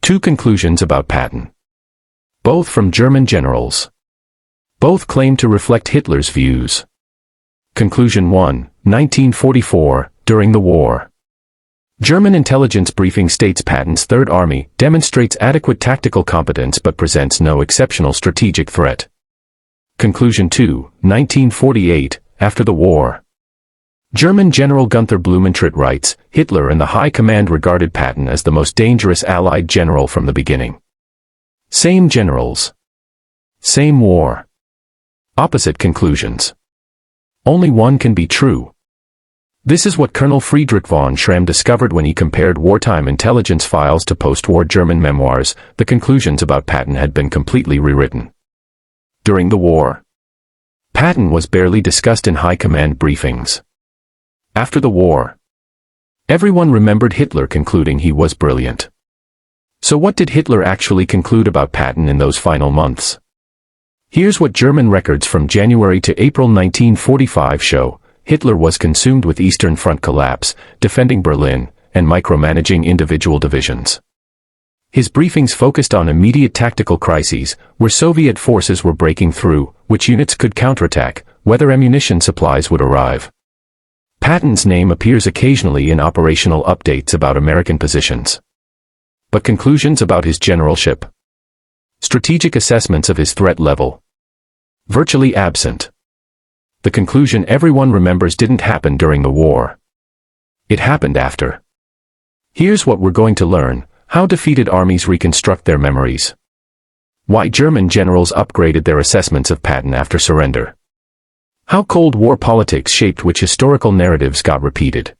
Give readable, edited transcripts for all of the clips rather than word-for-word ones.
Two conclusions about Patton. Both from German generals. Both claim to reflect Hitler's views. Conclusion 1, 1944, during the war. German intelligence briefing states Patton's Third Army demonstrates adequate tactical competence but presents no exceptional strategic threat. Conclusion 2, 1948, after the war. German General Gunther Blumentritt writes, Hitler and the High Command regarded Patton as the most dangerous Allied general from the beginning. Same generals. Same war. Opposite conclusions. Only one can be true. This is what Colonel Friedrich von Schramm discovered when he compared wartime intelligence files to post-war German memoirs. The conclusions about Patton had been completely rewritten. During the war, Patton was barely discussed in high command briefings. After the war, everyone remembered Hitler concluding he was brilliant. So what did Hitler actually conclude about Patton in those final months? Here's what German records from January to April 1945 show. Hitler was consumed with Eastern Front collapse, defending Berlin, and micromanaging individual divisions. His briefings focused on immediate tactical crises, where Soviet forces were breaking through, which units could counterattack, whether ammunition supplies would arrive. Patton's name appears occasionally in operational updates about American positions. But conclusions about his generalship, strategic assessments of his threat level, virtually absent. The conclusion everyone remembers didn't happen during the war. It happened after. Here's what we're going to learn: how defeated armies reconstruct their memories. Why German generals upgraded their assessments of Patton after surrender. How Cold War politics shaped which historical narratives got repeated.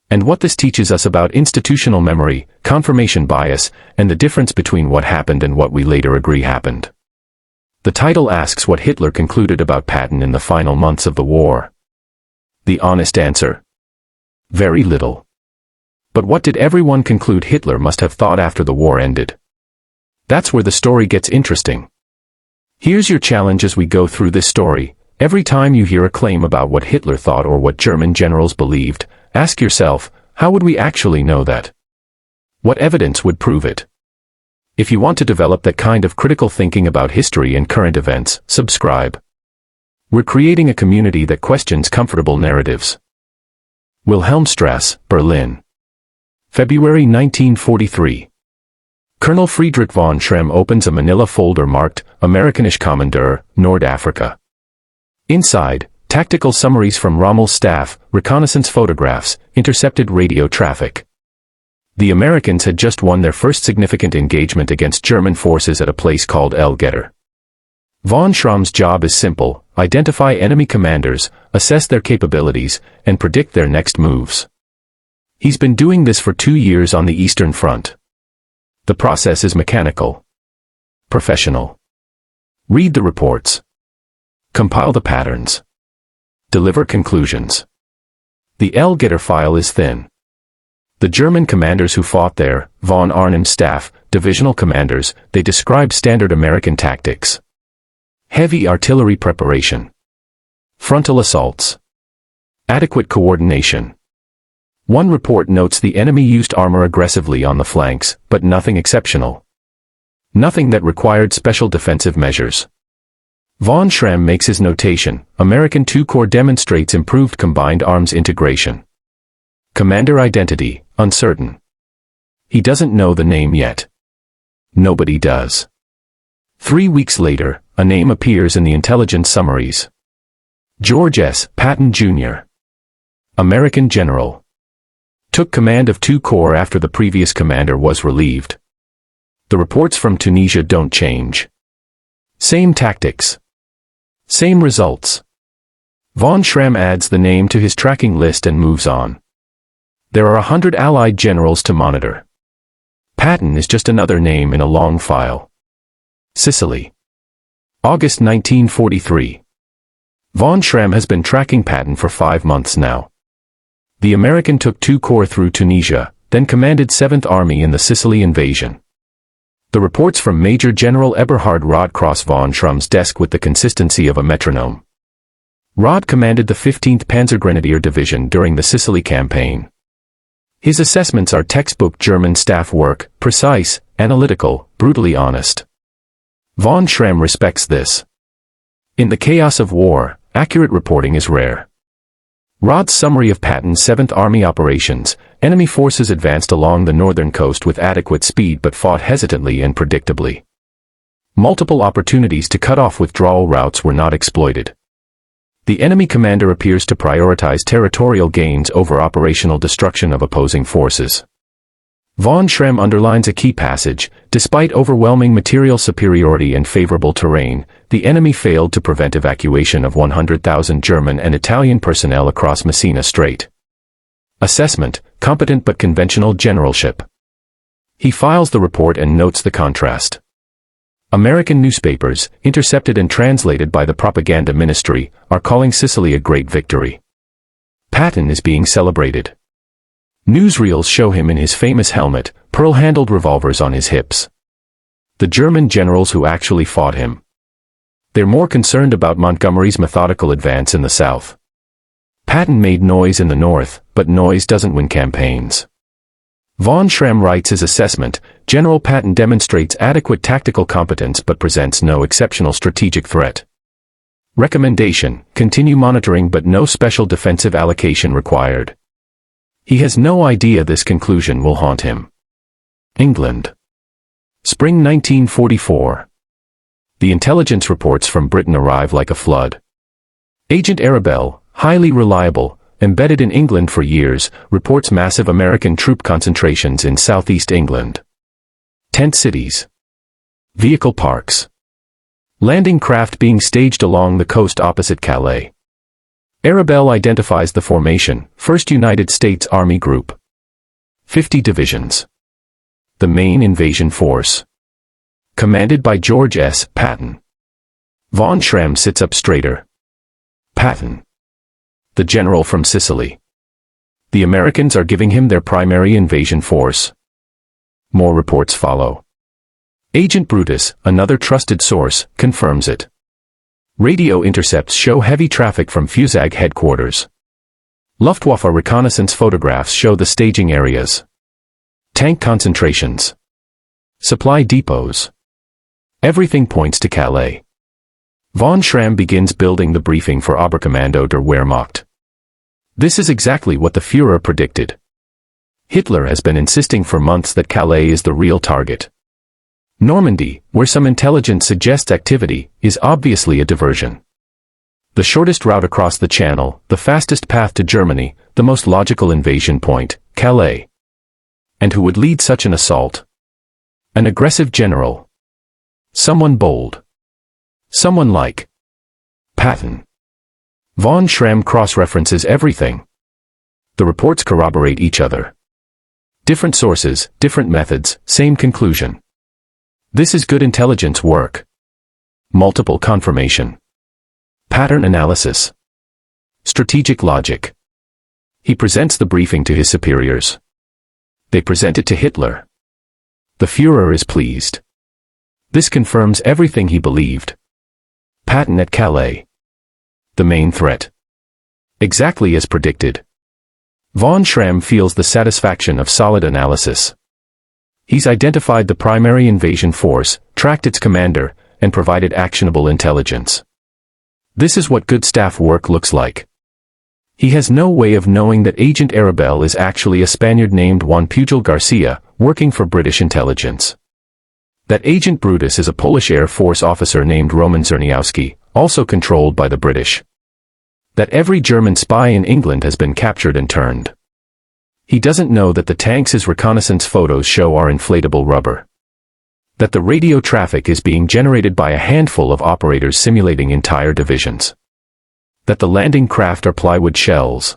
And what this teaches us about institutional memory, confirmation bias, and the difference between what happened and what we later agree happened. The title asks what Hitler concluded about Patton in the final months of the war. The honest answer: very little. But what did everyone conclude Hitler must have thought after the war ended? That's where the story gets interesting. Here's your challenge as we go through this story. Every time you hear a claim about what Hitler thought or what German generals believed, ask yourself, how would we actually know that? What evidence would prove it? If you want to develop that kind of critical thinking about history and current events, subscribe. We're creating a community that questions comfortable narratives. Wilhelmstrasse, Berlin. February 1943. Colonel Friedrich von Schramm opens a manila folder marked, Amerikanische Kommandeur, Nord Africa. Inside, tactical summaries from Rommel's staff, reconnaissance photographs, intercepted radio traffic. The Americans had just won their first significant engagement against German forces at a place called El Getter. Von Schramm's job is simple: identify enemy commanders, assess their capabilities, and predict their next moves. He's been doing this for 2 years on the Eastern Front. The process is mechanical, professional. Read the reports. Compile the patterns. Deliver conclusions. The El Getter file is thin. The German commanders who fought there, von Arnim's staff, divisional commanders, they describe standard American tactics. Heavy artillery preparation. Frontal assaults. Adequate coordination. One report notes the enemy used armor aggressively on the flanks, but nothing exceptional. Nothing that required special defensive measures. Von Schramm makes his notation: American II Corps demonstrates improved combined arms integration. Commander identity, uncertain. He doesn't know the name yet. Nobody does. 3 weeks later, a name appears in the intelligence summaries. George S. Patton, Jr. American general. Took command of II Corps after the previous commander was relieved. The reports from Tunisia don't change. Same tactics. Same results. Von Schramm adds the name to his tracking list and moves on. There are 100 Allied generals to monitor. Patton is just another name in a long file. Sicily. August 1943. Von Schramm has been tracking Patton for 5 months now. The American took II Corps through Tunisia, then commanded 7th Army in the Sicily invasion. The reports from Major General Eberhard Rod cross von Schramm's desk with the consistency of a metronome. Rod commanded the 15th Panzergrenadier Division during the Sicily campaign. His assessments are textbook German staff work, precise, analytical, brutally honest. Von Schramm respects this. In the chaos of war, accurate reporting is rare. Rod's summary of Patton's 7th Army operations: enemy forces advanced along the northern coast with adequate speed but fought hesitantly and predictably. Multiple opportunities to cut off withdrawal routes were not exploited. The enemy commander appears to prioritize territorial gains over operational destruction of opposing forces. Von Schramm underlines a key passage: despite overwhelming material superiority and favorable terrain, the enemy failed to prevent evacuation of 100,000 German and Italian personnel across Messina Strait. Assessment: competent but conventional generalship. He files the report and notes the contrast. American newspapers, intercepted and translated by the propaganda ministry, are calling Sicily a great victory. Patton is being celebrated. Newsreels show him in his famous helmet, pearl-handled revolvers on his hips. The German generals who actually fought him. They're more concerned about Montgomery's methodical advance in the south. Patton made noise in the north, but noise doesn't win campaigns. Von Schramm writes his assessment: General Patton demonstrates adequate tactical competence but presents no exceptional strategic threat. Recommendation: continue monitoring but no special defensive allocation required. He has no idea this conclusion will haunt him. England. Spring 1944. The intelligence reports from Britain arrive like a flood. Agent Arabelle, highly reliable, embedded in England for years, reports massive American troop concentrations in southeast England. Tent cities. Vehicle parks. Landing craft being staged along the coast opposite Calais. Arabelle identifies the formation: 1st United States Army Group. 50 divisions. The main invasion force. Commanded by George S. Patton. Von Schramm sits up straighter. Patton. The general from Sicily. The Americans are giving him their primary invasion force. More reports follow. Agent Brutus, another trusted source, confirms it. Radio intercepts show heavy traffic from Fusag headquarters. Luftwaffe reconnaissance photographs show the staging areas. Tank concentrations. Supply depots. Everything points to Calais. Von Schramm begins building the briefing for Oberkommando der Wehrmacht. This is exactly what the Fuhrer predicted. Hitler has been insisting for months that Calais is the real target. Normandy, where some intelligence suggests activity, is obviously a diversion. The shortest route across the Channel, the fastest path to Germany, the most logical invasion point, Calais. And who would lead such an assault? An aggressive general. Someone bold. Someone like Patton. Von Schramm cross-references everything. The reports corroborate each other. Different sources, different methods, same conclusion. This is good intelligence work. Multiple confirmation. Pattern analysis. Strategic logic. He presents the briefing to his superiors. They present it to Hitler. The Fuhrer is pleased. This confirms everything he believed. Patton at Calais. The main threat. Exactly as predicted. Von Schramm feels the satisfaction of solid analysis. He's identified the primary invasion force, tracked its commander, and provided actionable intelligence. This is what good staff work looks like. He has no way of knowing that Agent Arabelle is actually a Spaniard named Juan Pujol Garcia, working for British intelligence. That Agent Brutus is a Polish Air Force officer named Roman Czerniawski, also controlled by the British. That every German spy in England has been captured and turned. He doesn't know that the tanks his reconnaissance photos show are inflatable rubber. That the radio traffic is being generated by a handful of operators simulating entire divisions. That the landing craft are plywood shells.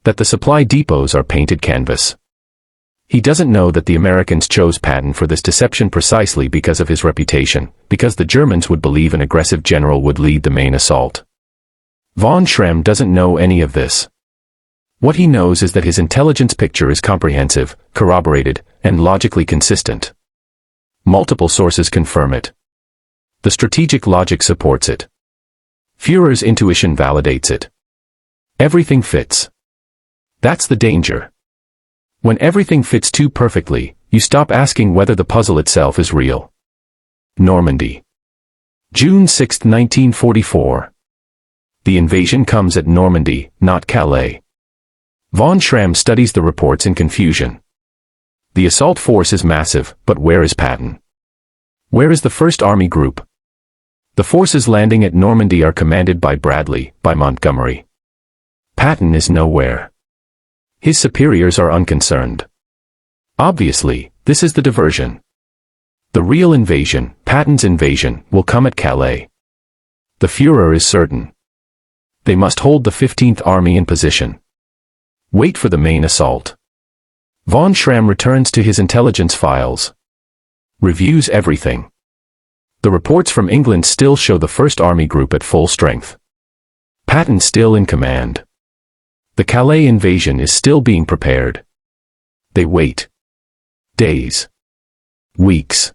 That the supply depots are painted canvas. He doesn't know that the Americans chose Patton for this deception precisely because of his reputation, because the Germans would believe an aggressive general would lead the main assault. Von Schramm doesn't know any of this. What he knows is that his intelligence picture is comprehensive, corroborated, and logically consistent. Multiple sources confirm it. The strategic logic supports it. Führer's intuition validates it. Everything fits. That's the danger. When everything fits too perfectly, you stop asking whether the puzzle itself is real. Normandy. June 6, 1944. The invasion comes at Normandy, not Calais. Von Schramm studies the reports in confusion. The assault force is massive, but where is Patton? Where is the First Army Group? The forces landing at Normandy are commanded by Bradley, by Montgomery. Patton is nowhere. His superiors are unconcerned. Obviously, this is the diversion. The real invasion, Patton's invasion, will come at Calais. The Fuhrer is certain. They must hold the 15th Army in position. Wait for the main assault. Von Schramm returns to his intelligence files. Reviews everything. The reports from England still show the First Army Group at full strength. Patton still in command. The Calais invasion is still being prepared. They wait. Days. Weeks.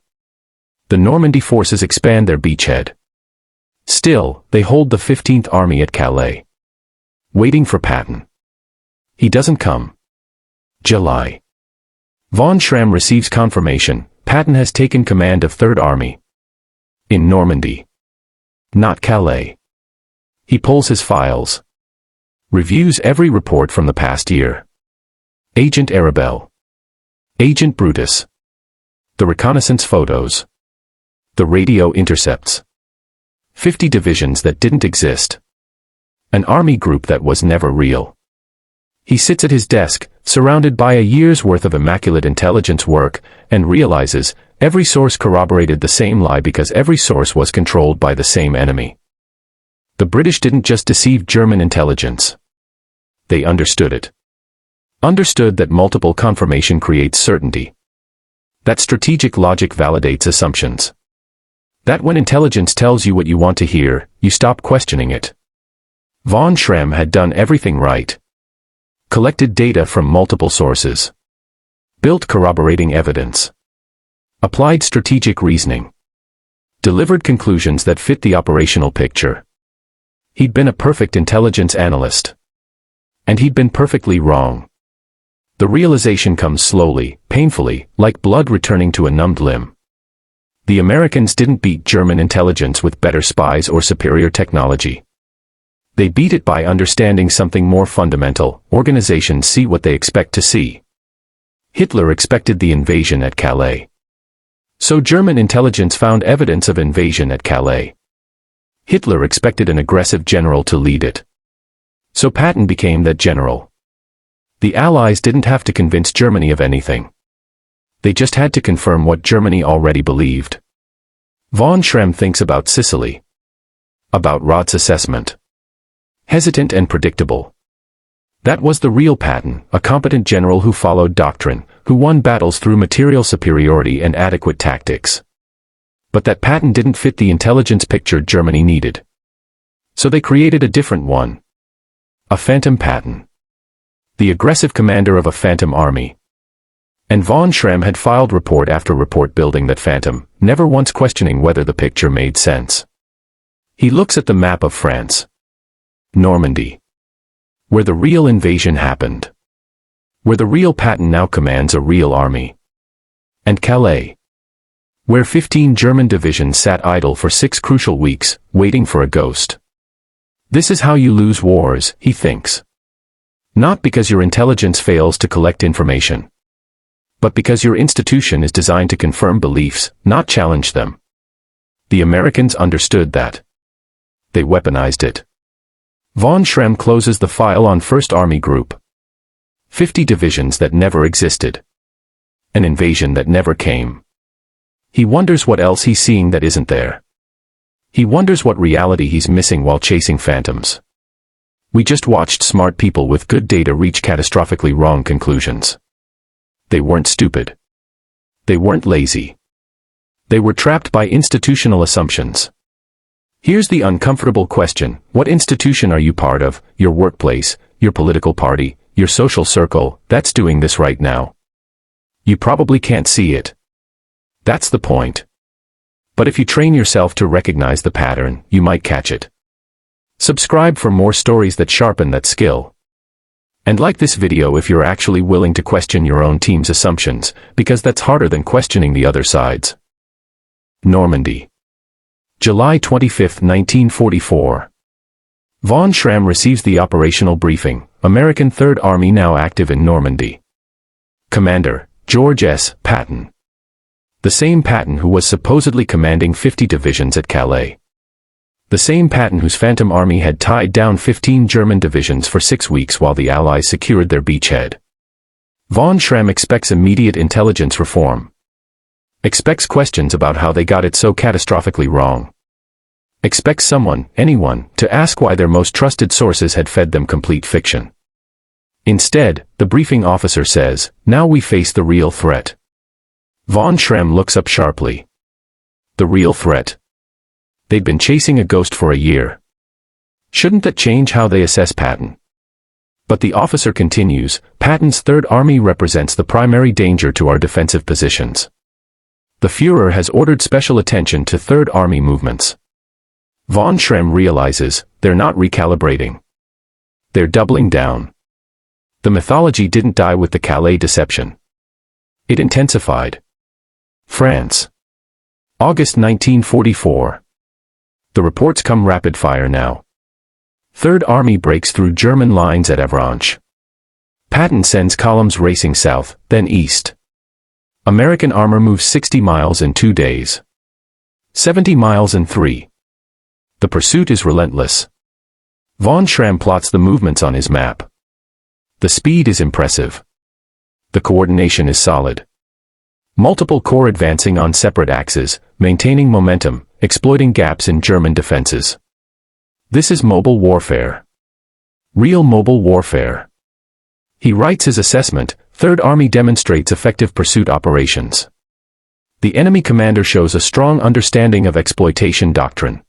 The Normandy forces expand their beachhead. Still, they hold the 15th Army at Calais. Waiting for Patton. He doesn't come. July. Von Schramm receives confirmation, Patton has taken command of 3rd Army. In Normandy. Not Calais. He pulls his files. Reviews every report from the past year. Agent Arabelle. Agent Brutus. The reconnaissance photos. The radio intercepts. 50 divisions that didn't exist. An army group that was never real. He sits at his desk, surrounded by a year's worth of immaculate intelligence work, and realizes, every source corroborated the same lie because every source was controlled by the same enemy. The British didn't just deceive German intelligence. They understood it. Understood that multiple confirmation creates certainty. That strategic logic validates assumptions. That when intelligence tells you what you want to hear, you stop questioning it. Von Schramm had done everything right. Collected data from multiple sources. Built corroborating evidence. Applied strategic reasoning. Delivered conclusions that fit the operational picture. He'd been a perfect intelligence analyst. And he'd been perfectly wrong. The realization comes slowly, painfully, like blood returning to a numbed limb. The Americans didn't beat German intelligence with better spies or superior technology. They beat it by understanding something more fundamental. Organizations see what they expect to see. Hitler expected the invasion at Calais. So German intelligence found evidence of invasion at Calais. Hitler expected an aggressive general to lead it. So Patton became that general. The Allies didn't have to convince Germany of anything. They just had to confirm what Germany already believed. Von Schramm thinks about Sicily. About Rod's assessment. Hesitant and predictable. That was the real Patton, a competent general who followed doctrine, who won battles through material superiority and adequate tactics. But that Patton didn't fit the intelligence picture Germany needed. So they created a different one. A phantom Patton. The aggressive commander of a phantom army. And von Schramm had filed report after report building that phantom, never once questioning whether the picture made sense. He looks at the map of France. Normandy. Where the real invasion happened. Where the real Patton now commands a real army. And Calais. Where 15 German divisions sat idle for 6 crucial weeks, waiting for a ghost. This is how you lose wars, he thinks. Not because your intelligence fails to collect information. But because your institution is designed to confirm beliefs, not challenge them. The Americans understood that. They weaponized it. Von Schramm closes the file on First Army Group. 50 divisions that never existed. An invasion that never came. He wonders what else he's seeing that isn't there. He wonders what reality he's missing while chasing phantoms. We just watched smart people with good data reach catastrophically wrong conclusions. They weren't stupid. They weren't lazy. They were trapped by institutional assumptions. Here's the uncomfortable question: what institution are you part of? Your workplace, your political party, your social circle, that's doing this right now. You probably can't see it. That's the point. But if you train yourself to recognize the pattern, you might catch it. Subscribe for more stories that sharpen that skill. And like this video if you're actually willing to question your own team's assumptions, because that's harder than questioning the other side's. Normandy. July 25, 1944. Von Schramm receives the operational briefing, American Third Army now active in Normandy. Commander, George S. Patton. The same Patton who was supposedly commanding 50 divisions at Calais. The same Patton whose Phantom Army had tied down 15 German divisions for 6 weeks while the Allies secured their beachhead. Von Schramm expects immediate intelligence reform. Expects questions about how they got it so catastrophically wrong. Expects someone, anyone, to ask why their most trusted sources had fed them complete fiction. Instead, the briefing officer says, "Now we face the real threat." Von Schramm looks up sharply. The real threat. They'd been chasing a ghost for a year. Shouldn't that change how they assess Patton? But the officer continues, Patton's Third Army represents the primary danger to our defensive positions. The Fuhrer has ordered special attention to Third Army movements. Von Schramm realizes, they're not recalibrating. They're doubling down. The mythology didn't die with the Calais deception. It intensified. France. August 1944. The reports come rapid fire now. Third Army breaks through German lines at Avranches. Patton sends columns racing south, then east. American armor moves 60 miles in 2 days. 70 miles in 3. The pursuit is relentless. Von Schramm plots the movements on his map. The speed is impressive. The coordination is solid. Multiple corps advancing on separate axes, maintaining momentum, exploiting gaps in German defenses. This is mobile warfare. Real mobile warfare. He writes his assessment, Third Army demonstrates effective pursuit operations. The enemy commander shows a strong understanding of exploitation doctrine.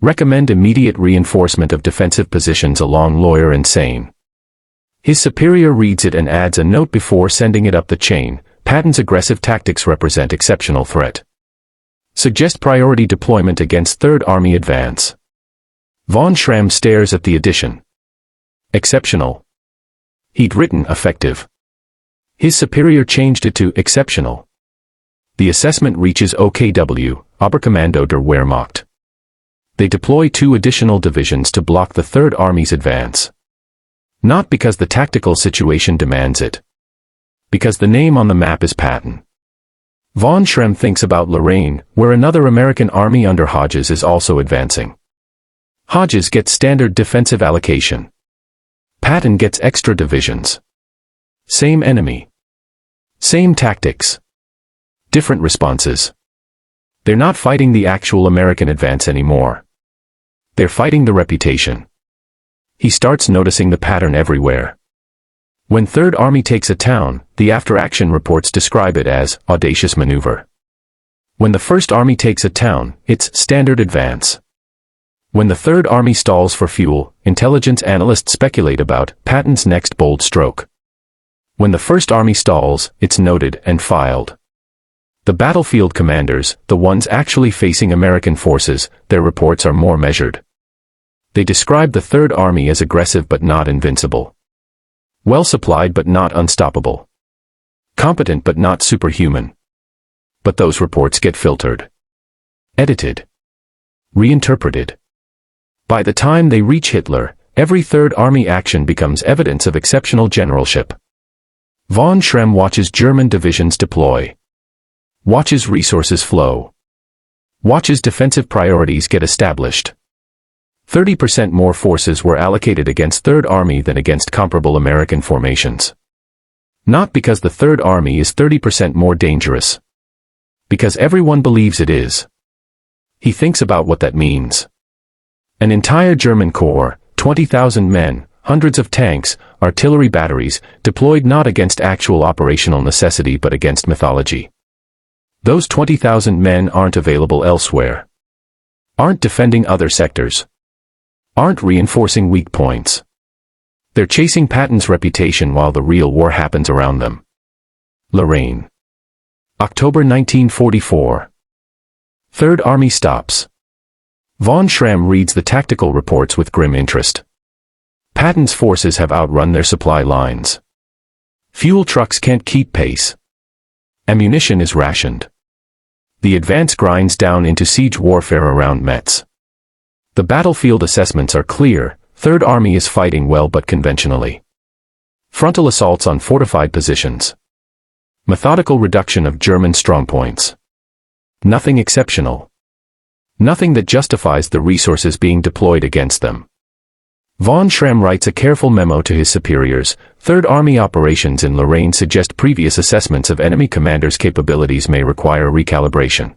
Recommend immediate reinforcement of defensive positions along Loire and Seine. His superior reads it and adds a note before sending it up the chain, Patton's aggressive tactics represent exceptional threat. Suggest priority deployment against Third Army advance. Von Schramm stares at the addition. Exceptional. He'd written effective. His superior changed it to exceptional. The assessment reaches OKW, Oberkommando der Wehrmacht. They deploy 2 additional divisions to block the Third Army's advance. Not because the tactical situation demands it. Because the name on the map is Patton. Von Schramm thinks about Lorraine, where another American army under Hodges is also advancing. Hodges gets standard defensive allocation. Patton gets extra divisions. Same enemy. Same tactics. Different responses. They're not fighting the actual American advance anymore. They're fighting the reputation. He starts noticing the pattern everywhere. When Third Army takes a town, the after-action reports describe it as audacious maneuver. When the First Army takes a town, it's standard advance. When the Third Army stalls for fuel, intelligence analysts speculate about Patton's next bold stroke. When the First Army stalls, it's noted and filed. The battlefield commanders, the ones actually facing American forces, their reports are more measured. They describe the Third Army as aggressive but not invincible. Well supplied but not unstoppable. Competent but not superhuman. But those reports get filtered. Edited. Reinterpreted. By the time they reach Hitler, every Third Army action becomes evidence of exceptional generalship. Von Schramm watches German divisions deploy. Watches resources flow. Watches defensive priorities get established. 30% more forces were allocated against Third Army than against comparable American formations. Not because the Third Army is 30% more dangerous. Because everyone believes it is. He thinks about what that means. An entire German corps, 20,000 men, hundreds of tanks, artillery batteries, deployed not against actual operational necessity but against mythology. Those 20,000 men aren't available elsewhere. Aren't defending other sectors. Aren't reinforcing weak points. They're chasing Patton's reputation while the real war happens around them. Lorraine. October 1944. Third Army stops. Von Schramm reads the tactical reports with grim interest. Patton's forces have outrun their supply lines. Fuel trucks can't keep pace. Ammunition is rationed. The advance grinds down into siege warfare around Metz. The battlefield assessments are clear. Third Army is fighting well but conventionally. Frontal assaults on fortified positions. Methodical reduction of German strongpoints. Nothing exceptional. Nothing that justifies the resources being deployed against them. Von Schramm writes a careful memo to his superiors. Third Army operations in Lorraine suggest previous assessments of enemy commanders' capabilities may require recalibration.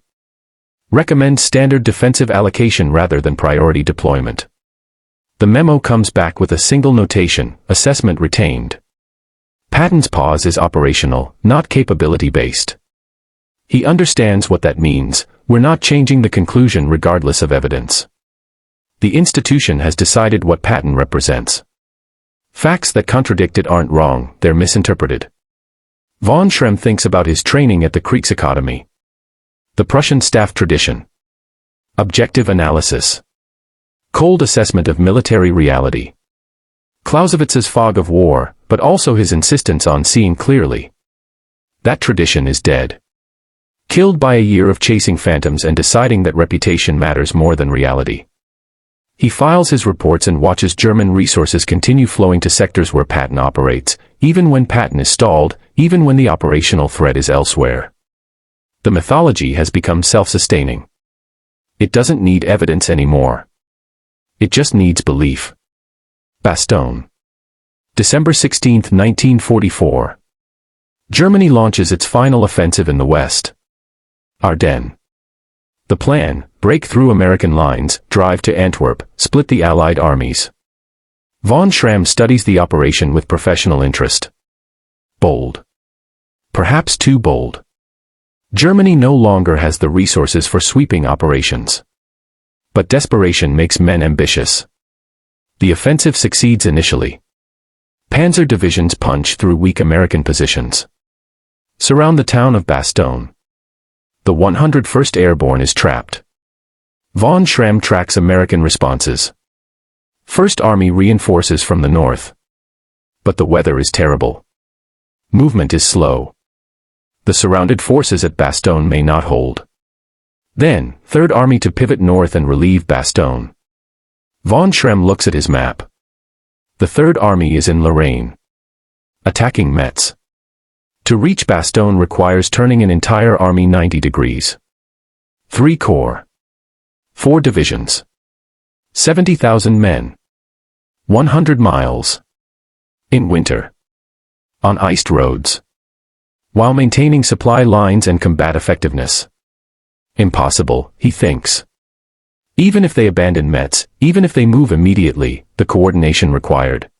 Recommend standard defensive allocation rather than priority deployment. The memo comes back with a single notation: assessment retained. Patton's pause is operational, not capability-based. He understands what that means. We're not changing the conclusion regardless of evidence. The institution has decided what Patton represents. Facts that contradict it aren't wrong, they're misinterpreted. Von Schramm thinks about his training at the Kriegsakademie. The Prussian staff tradition. Objective analysis. Cold assessment of military reality. Clausewitz's fog of war, but also his insistence on seeing clearly. That tradition is dead. Killed by a year of chasing phantoms and deciding that reputation matters more than reality. He files his reports and watches German resources continue flowing to sectors where Patton operates, even when Patton is stalled, even when the operational threat is elsewhere. The mythology has become self-sustaining. It doesn't need evidence anymore. It just needs belief. Bastogne. December 16, 1944. Germany launches its final offensive in the West. Ardennes. The plan: break through American lines, drive to Antwerp, split the Allied armies. Von Schramm studies the operation with professional interest. Bold. Perhaps too bold. Germany no longer has the resources for sweeping operations. But desperation makes men ambitious. The offensive succeeds initially. Panzer divisions punch through weak American positions. Surround the town of Bastogne. The 101st Airborne is trapped. Von Schramm tracks American responses. First Army reinforces from the north. But the weather is terrible. Movement is slow. The surrounded forces at Bastogne may not hold. Then, Third Army to pivot north and relieve Bastogne. Von Schramm looks at his map. The Third Army is in Lorraine. Attacking Metz. To reach Bastogne requires turning an entire army 90 degrees. 3 corps. 4 divisions. 70,000 men. 100 miles. In winter. On iced roads. While maintaining supply lines and combat effectiveness. Impossible, he thinks. Even if they abandon Metz, even if they move immediately, the coordination required.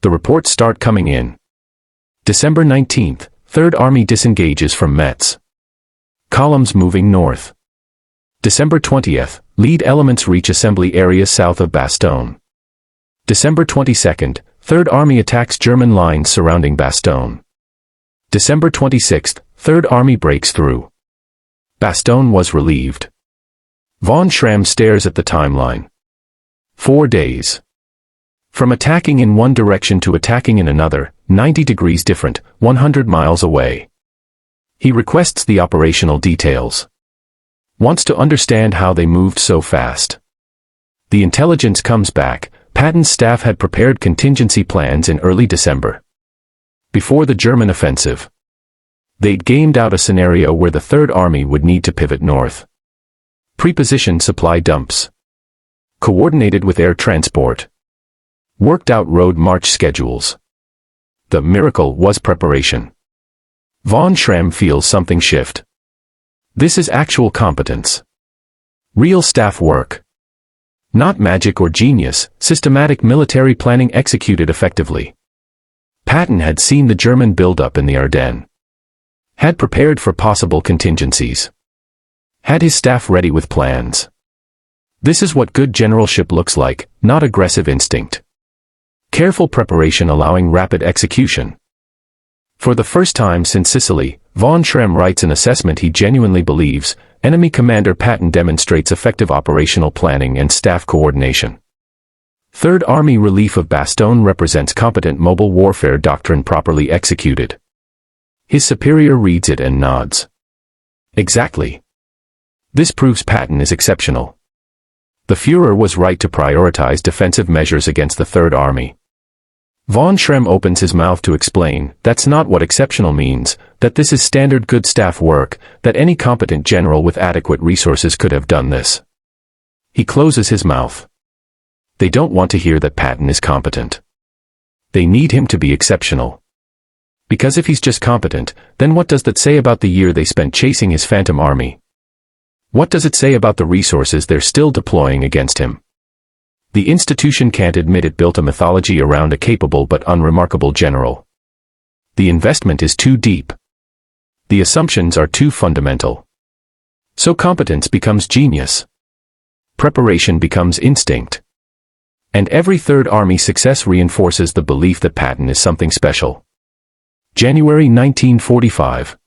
The reports start coming in. December 19th, Third Army disengages from Metz. Columns moving north. December 20th, lead elements reach assembly areas south of Bastogne. December 22nd, Third Army attacks German lines surrounding Bastogne. December 26th, Third Army breaks through. Bastogne was relieved. Von Schramm stares at the timeline. 4 days. From attacking in one direction to attacking in another, 90 degrees different, 100 miles away. He requests the operational details. Wants to understand how they moved so fast. The intelligence comes back. Patton's staff had prepared contingency plans in early December. Before the German offensive. They'd gamed out a scenario where the Third Army would need to pivot north. Prepositioned supply dumps. Coordinated with air transport. Worked out road march schedules. The miracle was preparation. Von Schramm feels something shift. This is actual competence. Real staff work. Not magic or genius, systematic military planning executed effectively. Patton had seen the German buildup in the Ardennes. Had prepared for possible contingencies. Had his staff ready with plans. This is what good generalship looks like, not aggressive instinct. Careful preparation allowing rapid execution. For the first time since Sicily, Von Schramm writes an assessment he genuinely believes. Enemy commander Patton demonstrates effective operational planning and staff coordination. Third Army relief of Bastogne represents competent mobile warfare doctrine properly executed. His superior reads it and nods. Exactly. This proves Patton is exceptional. The Fuhrer was right to prioritize defensive measures against the Third Army. Von Schremm opens his mouth to explain, that's not what exceptional means, that this is standard good staff work, that any competent general with adequate resources could have done this. He closes his mouth. They don't want to hear that Patton is competent. They need him to be exceptional. Because if he's just competent, then what does that say about the year they spent chasing his phantom army? What does it say about the resources they're still deploying against him? The institution can't admit it built a mythology around a capable but unremarkable general. The investment is too deep. The assumptions are too fundamental. So competence becomes genius. Preparation becomes instinct. And every Third Army success reinforces the belief that Patton is something special. January 1945.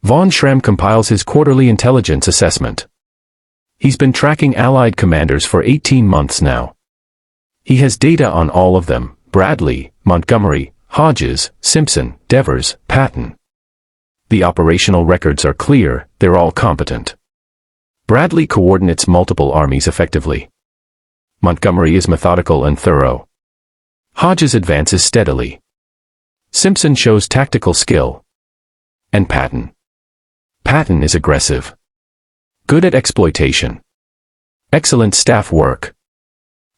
Von Schremm compiles his quarterly intelligence assessment. He's been tracking Allied commanders for 18 months now. He has data on all of them: Bradley, Montgomery, Hodges, Simpson, Devers, Patton. The operational records are clear, they're all competent. Bradley coordinates multiple armies effectively. Montgomery is methodical and thorough. Hodges advances steadily. Simpson shows tactical skill. And Patton. Patton is aggressive. Good at exploitation. Excellent staff work.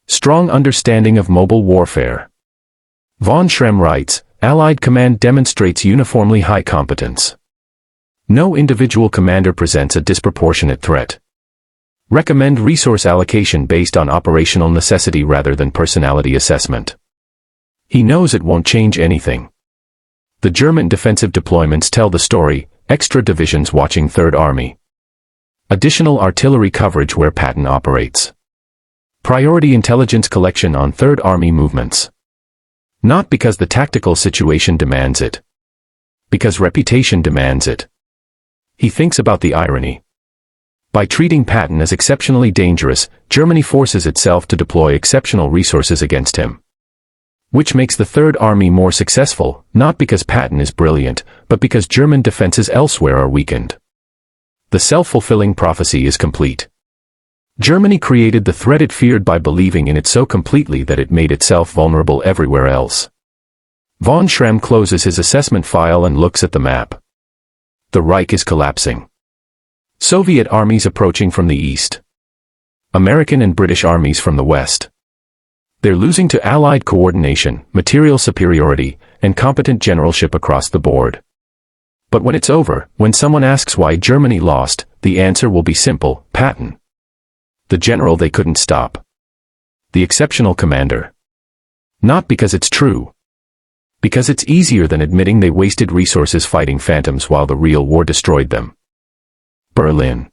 Strong understanding of mobile warfare. Von Schremm writes, Allied command demonstrates uniformly high competence. No individual commander presents a disproportionate threat. Recommend resource allocation based on operational necessity rather than personality assessment. He knows it won't change anything. The German defensive deployments tell the story: extra divisions watching Third Army. Additional artillery coverage where Patton operates. Priority intelligence collection on Third Army movements. Not because the tactical situation demands it. Because reputation demands it. He thinks about the irony. By treating Patton as exceptionally dangerous, Germany forces itself to deploy exceptional resources against him. Which makes the Third Army more successful, not because Patton is brilliant, but because German defenses elsewhere are weakened. The self-fulfilling prophecy is complete. Germany created the threat it feared by believing in it so completely that it made itself vulnerable everywhere else. Von Schremm closes his assessment file and looks at the map. The Reich is collapsing. Soviet armies approaching from the east. American and British armies from the west. They're losing to Allied coordination, material superiority, and competent generalship across the board. But when it's over, when someone asks why Germany lost, the answer will be simple: Patton. The general they couldn't stop. The exceptional commander. Not because it's true. Because it's easier than admitting they wasted resources fighting phantoms while the real war destroyed them. Berlin.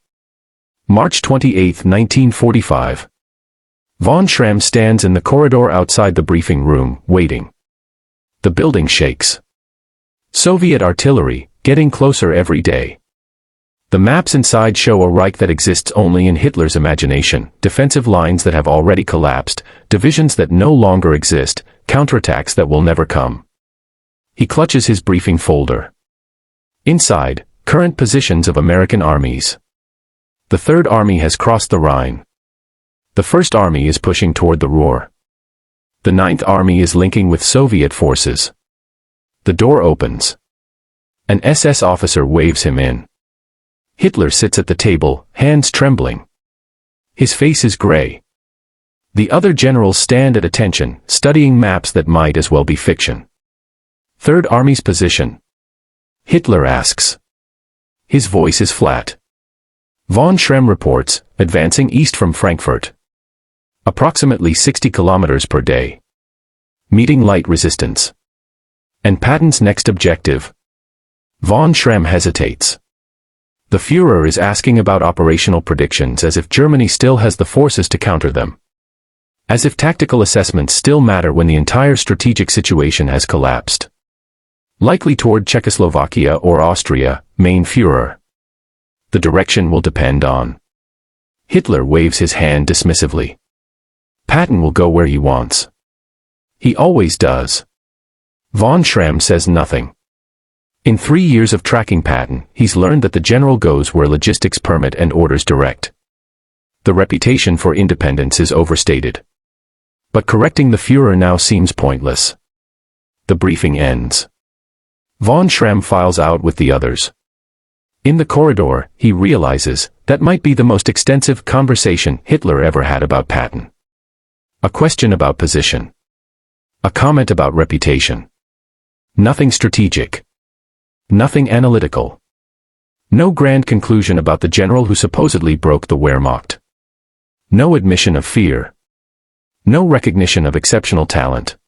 March 28, 1945. Von Schremm stands in the corridor outside the briefing room, waiting. The building shakes. Soviet artillery, getting closer every day. The maps inside show a Reich that exists only in Hitler's imagination, defensive lines that have already collapsed, divisions that no longer exist, counterattacks that will never come. He clutches his briefing folder. Inside, current positions of American armies. The Third Army has crossed the Rhine. The First Army is pushing toward the Ruhr. The Ninth Army is linking with Soviet forces. The door opens. An SS officer waves him in. Hitler sits at the table, hands trembling. His face is gray. The other generals stand at attention, studying maps that might as well be fiction. Third Army's position. Hitler asks. His voice is flat. Von Schremm reports, advancing east from Frankfurt. Approximately 60 kilometers per day. Meeting light resistance. And Patton's next objective. Von Schremm hesitates. The Fuhrer is asking about operational predictions as if Germany still has the forces to counter them. As if tactical assessments still matter when the entire strategic situation has collapsed. Likely toward Czechoslovakia or Austria, main Fuhrer. The direction will depend on. Hitler waves his hand dismissively. Patton will go where he wants. He always does. Von Schramm says nothing. In 3 years of tracking Patton, he's learned that the general goes where logistics permit and orders direct. The reputation for independence is overstated. But correcting the Fuhrer now seems pointless. The briefing ends. Von Schramm files out with the others. In the corridor, he realizes that might be the most extensive conversation Hitler ever had about Patton. A question about position. A comment about reputation. Nothing strategic. Nothing analytical. No grand conclusion about the general who supposedly broke the Wehrmacht. No admission of fear. No recognition of exceptional talent.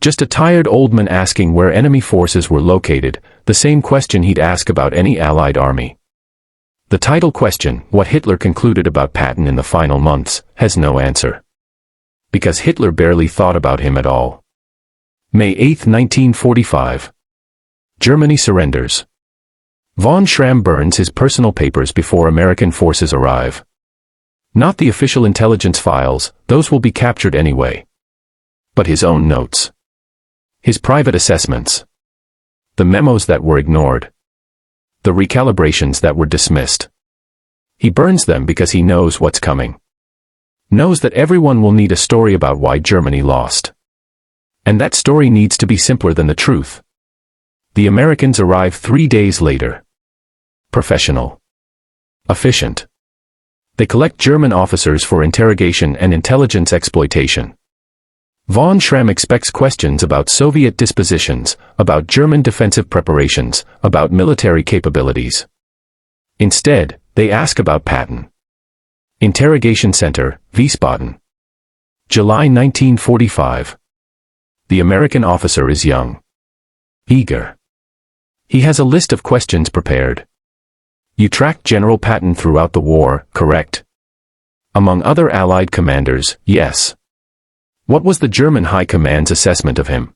Just a tired old man asking where enemy forces were located, the same question he'd ask about any Allied army. The title question, what Hitler concluded about Patton in the final months, has no answer. Because Hitler barely thought about him at all. May 8, 1945. Germany surrenders. Von Schramm burns his personal papers before American forces arrive. Not the official intelligence files, those will be captured anyway. But his own notes. His private assessments. The memos that were ignored. The recalibrations that were dismissed. He burns them because he knows what's coming. Knows that everyone will need a story about why Germany lost. And that story needs to be simpler than the truth. The Americans arrive 3 days later. Professional. Efficient. They collect German officers for interrogation and intelligence exploitation. Von Schramm expects questions about Soviet dispositions, about German defensive preparations, about military capabilities. Instead, they ask about Patton. Interrogation Center, Wiesbaden. July 1945. The American officer is young. Eager. He has a list of questions prepared. You tracked General Patton throughout the war, correct? Among other Allied commanders, yes. What was the German High Command's assessment of him?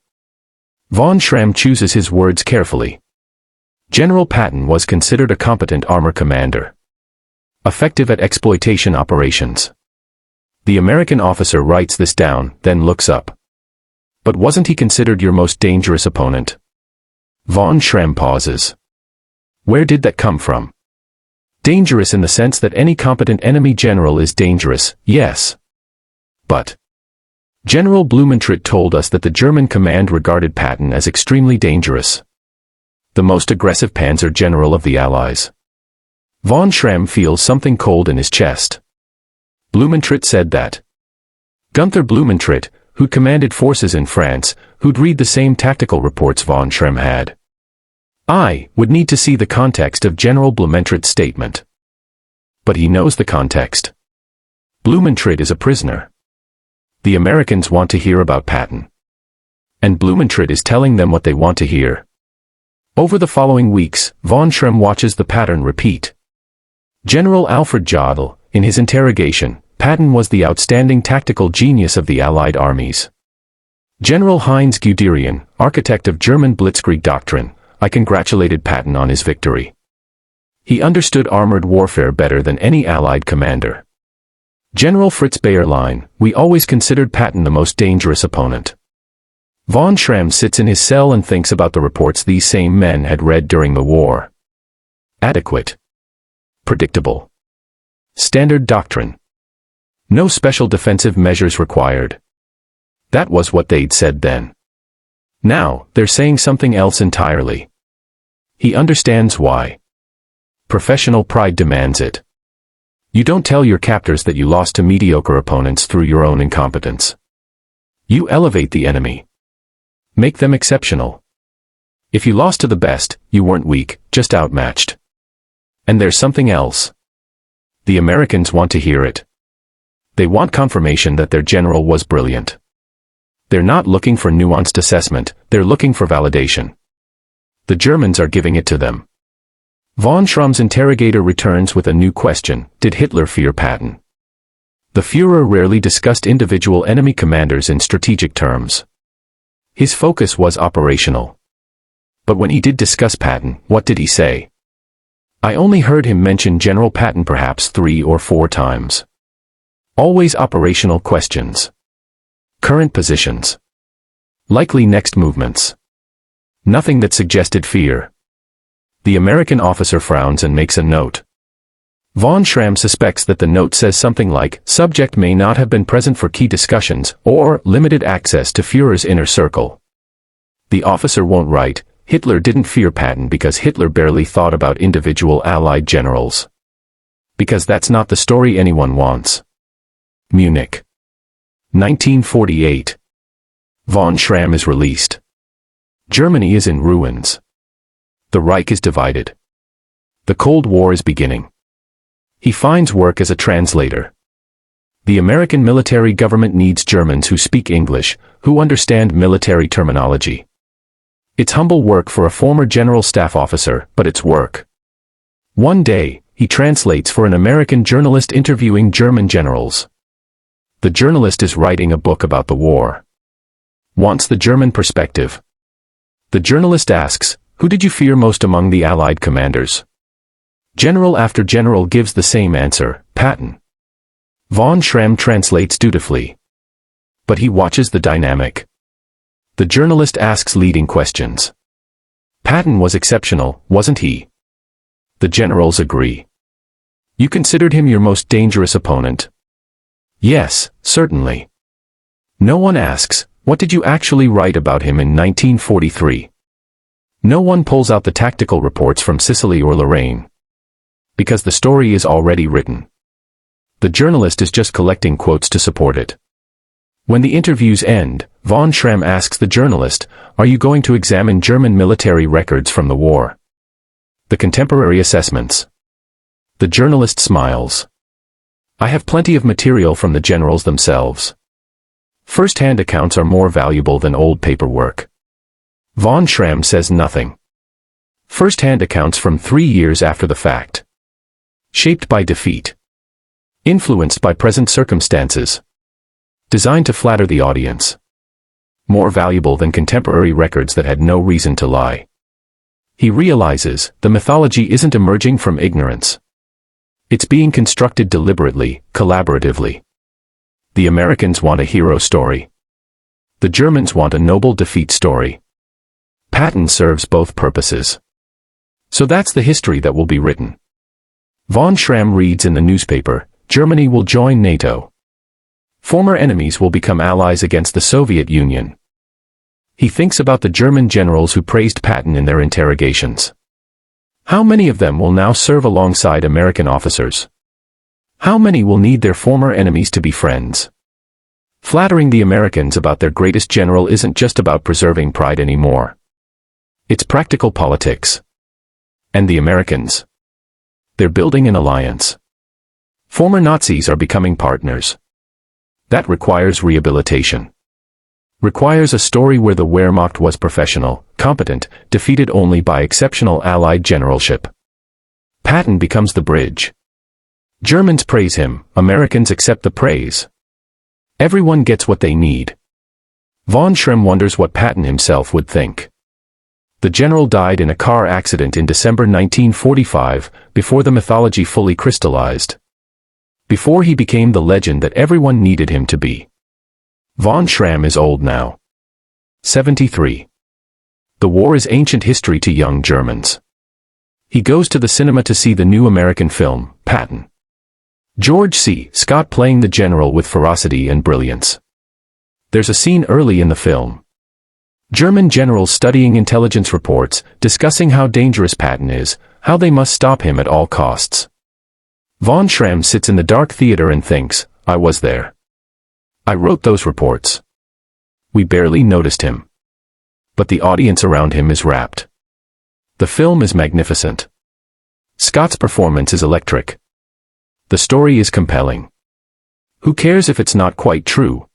Von Schramm chooses his words carefully. General Patton was considered a competent armor commander. Effective at exploitation operations. The American officer writes this down, then looks up. But wasn't he considered your most dangerous opponent? Von Schramm pauses. Where did that come from? Dangerous in the sense that any competent enemy general is dangerous, yes. But General Blumentritt told us that the German command regarded Patton as extremely dangerous. The most aggressive panzer general of the Allies. Von Schramm feels something cold in his chest. Blumentritt said that. Gunther Blumentritt, who'd commanded forces in France, who'd read the same tactical reports Von Schramm had. I would need to see the context of General Blumentritt's statement. But he knows the context. Blumentritt is a prisoner. The Americans want to hear about Patton. And Blumentritt is telling them what they want to hear. Over the following weeks, Von Schramm watches the pattern repeat. General Alfred Jodl, in his interrogation, Patton was the outstanding tactical genius of the Allied armies. General Heinz Guderian, architect of German Blitzkrieg doctrine, I congratulated Patton on his victory. He understood armored warfare better than any Allied commander. General Fritz Bayerlein, we always considered Patton the most dangerous opponent. Von Schramm sits in his cell and thinks about the reports these same men had read during the war. Adequate. Predictable. Standard doctrine. No special defensive measures required. That was what they'd said then. Now, they're saying something else entirely. He understands why. Professional pride demands it. You don't tell your captors that you lost to mediocre opponents through your own incompetence. You elevate the enemy. Make them exceptional. If you lost to the best, you weren't weak, just outmatched. And there's something else. The Americans want to hear it. They want confirmation that their general was brilliant. They're not looking for nuanced assessment, they're looking for validation. The Germans are giving it to them. Von Schramm's interrogator returns with a new question, did Hitler fear Patton? The Fuhrer rarely discussed individual enemy commanders in strategic terms. His focus was operational. But when he did discuss Patton, what did he say? I only heard him mention General Patton perhaps 3 or 4 times. Always operational questions. Current positions. Likely next movements. Nothing that suggested fear. The American officer frowns and makes a note. Von Schramm suspects that the note says something like, subject may not have been present for key discussions, or limited access to Fuhrer's inner circle. The officer won't write, Hitler didn't fear Patton because Hitler barely thought about individual Allied generals. Because that's not the story anyone wants. Munich. 1948. Von Schramm is released. Germany is in ruins. The Reich is divided. The Cold War is beginning. He finds work as a translator. The American military government needs Germans who speak English, who understand military terminology. It's humble work for a former general staff officer, but it's work. One day, he translates for an American journalist interviewing German generals. The journalist is writing a book about the war. Wants the German perspective. The journalist asks, who did you fear most among the Allied commanders? General after general gives the same answer, Patton. Von Schramm translates dutifully. But he watches the dynamic. The journalist asks leading questions. Patton was exceptional, wasn't he? The generals agree. You considered him your most dangerous opponent? Yes, certainly. No one asks, what did you actually write about him in 1943? No one pulls out the tactical reports from Sicily or Lorraine. Because the story is already written. The journalist is just collecting quotes to support it. When the interviews end, von Schramm asks the journalist, are you going to examine German military records from the war? The contemporary assessments. The journalist smiles. I have plenty of material from the generals themselves. First-hand accounts are more valuable than old paperwork. Von Schramm says nothing. First-hand accounts from 3 years after the fact. Shaped by defeat. Influenced by present circumstances. Designed to flatter the audience. More valuable than contemporary records that had no reason to lie. He realizes, the mythology isn't emerging from ignorance. It's being constructed deliberately, collaboratively. The Americans want a hero story. The Germans want a noble defeat story. Patton serves both purposes. So that's the history that will be written. Von Schramm reads in the newspaper, Germany will join NATO. Former enemies will become allies against the Soviet Union. He thinks about the German generals who praised Patton in their interrogations. How many of them will now serve alongside American officers? How many will need their former enemies to be friends? Flattering the Americans about their greatest general isn't just about preserving pride anymore. It's practical politics. And the Americans? They're building an alliance. Former Nazis are becoming partners. That requires rehabilitation. Requires a story where the Wehrmacht was professional, competent, defeated only by exceptional Allied generalship. Patton becomes the bridge. Germans praise him, Americans accept the praise. Everyone gets what they need. Von Schramm wonders what Patton himself would think. The general died in a car accident in December 1945, before the mythology fully crystallized. Before he became the legend that everyone needed him to be. Von Schramm is old now. 73. The war is ancient history to young Germans. He goes to the cinema to see the new American film, Patton. George C. Scott playing the general with ferocity and brilliance. There's a scene early in the film. German generals studying intelligence reports, discussing how dangerous Patton is, how they must stop him at all costs. Von Schramm sits in the dark theater and thinks, I was there. I wrote those reports. We barely noticed him. But the audience around him is rapt. The film is magnificent. Scott's performance is electric. The story is compelling. Who cares if it's not quite true?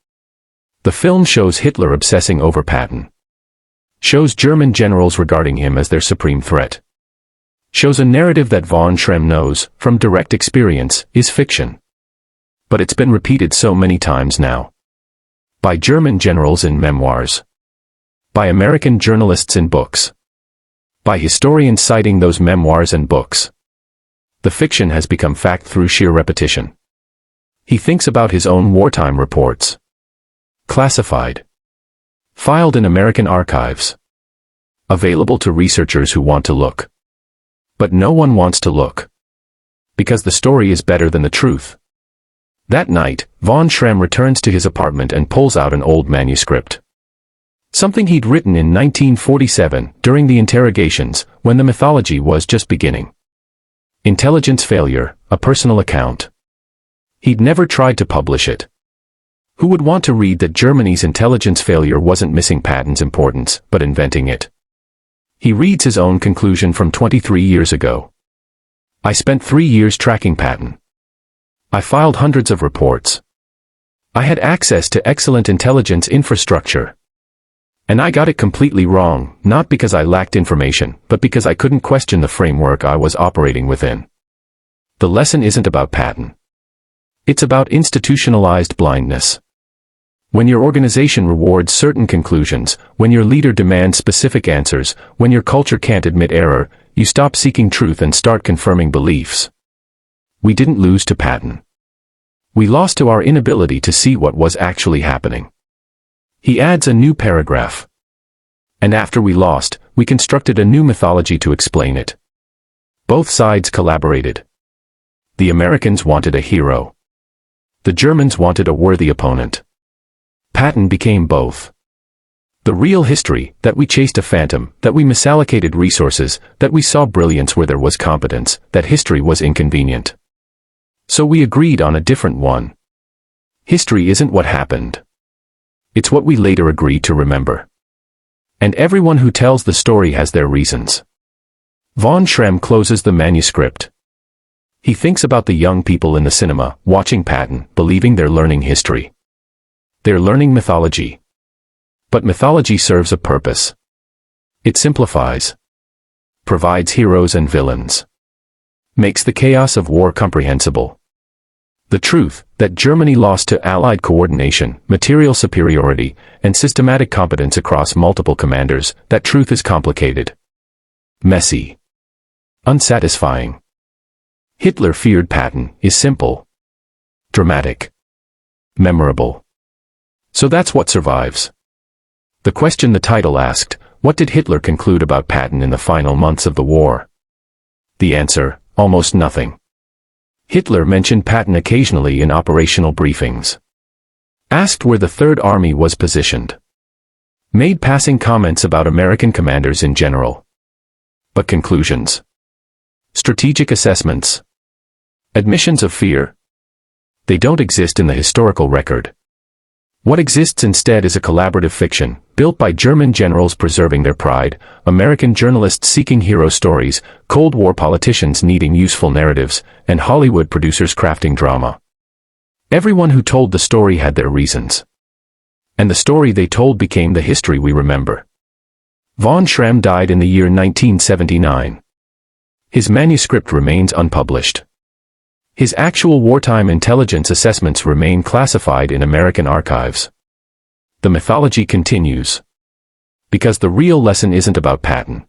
The film shows Hitler obsessing over Patton. Shows German generals regarding him as their supreme threat. Shows a narrative that von Schramm knows, from direct experience, is fiction. But it's been repeated so many times now. By German generals in memoirs. By American journalists in books. By historians citing those memoirs and books. The fiction has become fact through sheer repetition. He thinks about his own wartime reports. Classified. Filed in American archives. Available to researchers who want to look. But no one wants to look. Because the story is better than the truth. That night, von Schramm returns to his apartment and pulls out an old manuscript. Something he'd written in 1947, during the interrogations, when the mythology was just beginning. Intelligence failure, a personal account. He'd never tried to publish it. Who would want to read that Germany's intelligence failure wasn't missing Patton's importance, but inventing it? He reads his own conclusion from 23 years ago. I spent 3 years tracking Patton. I filed hundreds of reports. I had access to excellent intelligence infrastructure. And I got it completely wrong, not because I lacked information, but because I couldn't question the framework I was operating within. The lesson isn't about Patton. It's about institutionalized blindness. When your organization rewards certain conclusions, when your leader demands specific answers, when your culture can't admit error, you stop seeking truth and start confirming beliefs. We didn't lose to Patton. We lost to our inability to see what was actually happening. He adds a new paragraph. And after we lost, we constructed a new mythology to explain it. Both sides collaborated. The Americans wanted a hero. The Germans wanted a worthy opponent. Patton became both. The real history, that we chased a phantom, that we misallocated resources, that we saw brilliance where there was competence, that history was inconvenient. So we agreed on a different one. History isn't what happened. It's what we later agreed to remember. And everyone who tells the story has their reasons. Von Schramm closes the manuscript. He thinks about the young people in the cinema, watching Patton, believing they're learning history. They're learning mythology. But mythology serves a purpose. It simplifies. Provides heroes and villains. Makes the chaos of war comprehensible. The truth, that Germany lost to Allied coordination, material superiority, and systematic competence across multiple commanders, that truth is complicated. Messy. Unsatisfying. Hitler feared Patton, is simple. Dramatic. Memorable. So that's what survives. The question the title asked, what did Hitler conclude about Patton in the final months of the war? The answer, almost nothing. Hitler mentioned Patton occasionally in operational briefings. Asked where the Third Army was positioned. Made passing comments about American commanders in general. But conclusions? Strategic assessments? Admissions of fear? They don't exist in the historical record. What exists instead is a collaborative fiction, built by German generals preserving their pride, American journalists seeking hero stories, Cold War politicians needing useful narratives, and Hollywood producers crafting drama. Everyone who told the story had their reasons. And the story they told became the history we remember. Von Schramm died in the year 1979. His manuscript remains unpublished. His actual wartime intelligence assessments remain classified in American archives. The mythology continues. Because the real lesson isn't about Patton.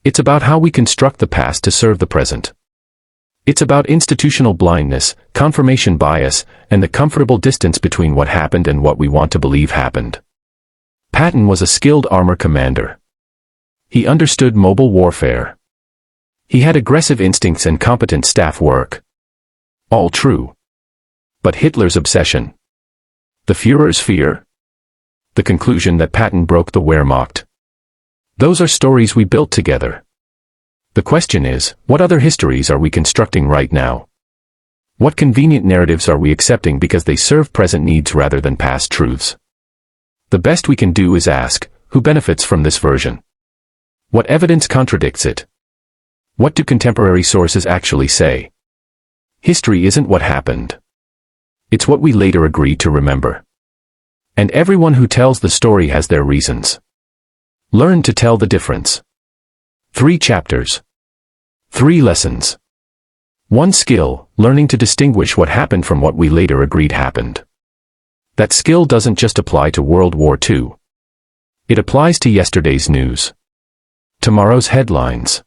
It's about how we construct the past to serve the present. It's about institutional blindness, confirmation bias, and the comfortable distance between what happened and what we want to believe happened. Patton was a skilled armor commander. He understood mobile warfare. He had aggressive instincts and competent staff work. All true. But Hitler's obsession? The Fuhrer's fear? The conclusion that Patton broke the Wehrmacht? Those are stories we built together. The question is, what other histories are we constructing right now? What convenient narratives are we accepting because they serve present needs rather than past truths? The best we can do is ask, who benefits from this version? What evidence contradicts it? What do contemporary sources actually say? History isn't what happened. It's what we later agreed to remember. And everyone who tells the story has their reasons. Learn to tell the difference. 3 chapters. 3 lessons. 1 skill, learning to distinguish what happened from what we later agreed happened. That skill doesn't just apply to World War II. It applies to yesterday's news. Tomorrow's headlines.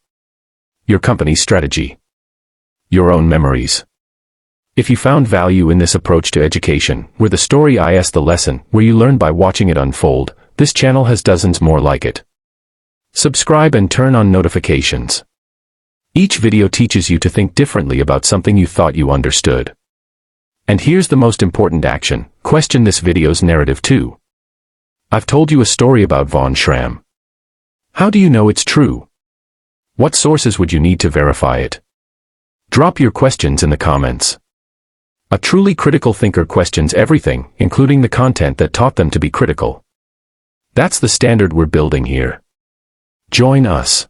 Your company's strategy. Your own memories. If you found value in this approach to education, where the story is the lesson, where you learn by watching it unfold, this channel has dozens more like it. Subscribe and turn on notifications. Each video teaches you to think differently about something you thought you understood. And here's the most important action: question this video's narrative too. I've told you a story about von Schramm. How do you know it's true? What sources would you need to verify it? Drop your questions in the comments. A truly critical thinker questions everything, including the content that taught them to be critical. That's the standard we're building here. Join us.